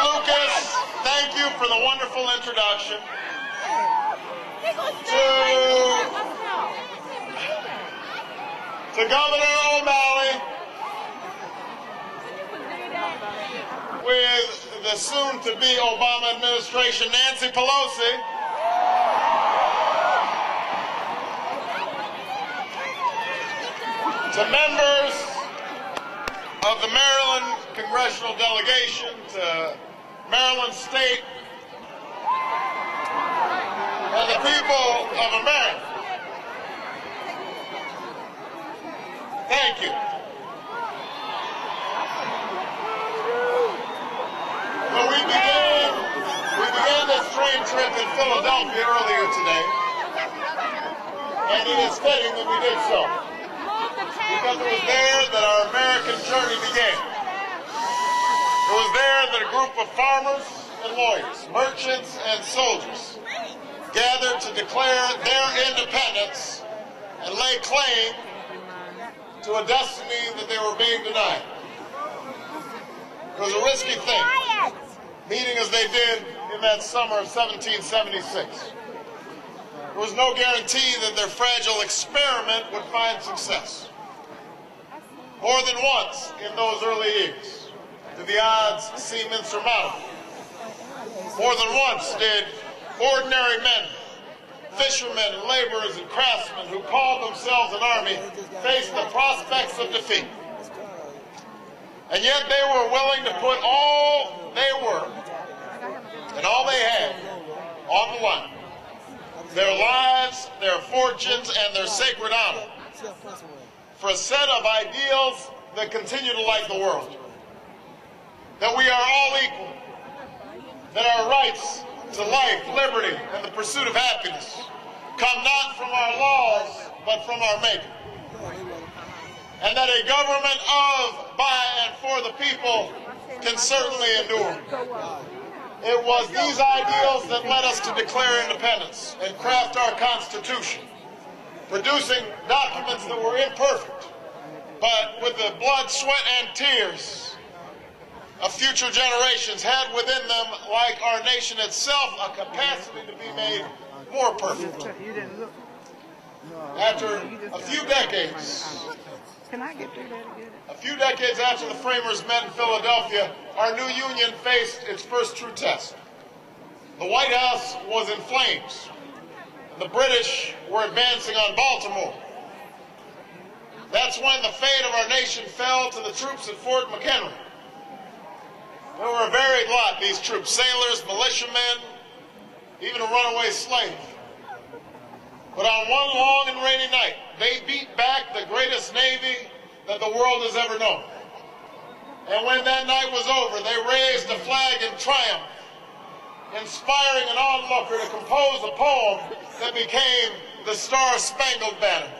Lucas, thank you for the wonderful introduction. To Governor O'Malley, with the soon-to-be Obama administration, Nancy Pelosi, to members of the Maryland Congressional Delegation, to Maryland State, and the people of America, thank you. Well, we began this train trip in Philadelphia earlier today, and it is fitting that we did so, because it was there that our American journey began. It was there that a group of farmers and lawyers, merchants and soldiers gathered to declare their independence and lay claim to a destiny that they were being denied. It was a risky thing, meeting as they did in that summer of 1776. There was no guarantee that their fragile experiment would find success. More than once in those early years did the odds seem insurmountable. More than once did ordinary men, fishermen and laborers and craftsmen who called themselves an army face the prospects of defeat. And yet they were willing to put all they were and all they had on the line. Their lives, their fortunes, and their sacred honor for a set of ideals that continue to light the world. That we are all equal. That our rights to life, liberty, and the pursuit of happiness come not from our laws, but from our Maker. And that a government of, by, and for the people can certainly endure. It was these ideals that led us to declare independence and craft our Constitution, producing documents that were imperfect, but with the blood, sweat, and tears of future generations had within them, like our nation itself, a capacity to be made more perfect. After a few decades, after the framers met in Philadelphia, our new union faced its first true test. The White House was in flames, and the British were advancing on Baltimore. That's when the fate of our nation fell to the troops at Fort McHenry. They were a varied lot, these troops, sailors, militiamen, even a runaway slave. But on one long and rainy night, they beat back the greatest navy that the world has ever known. And when that night was over, they raised a flag in triumph, inspiring an onlooker to compose a poem that became the Star Spangled Banner.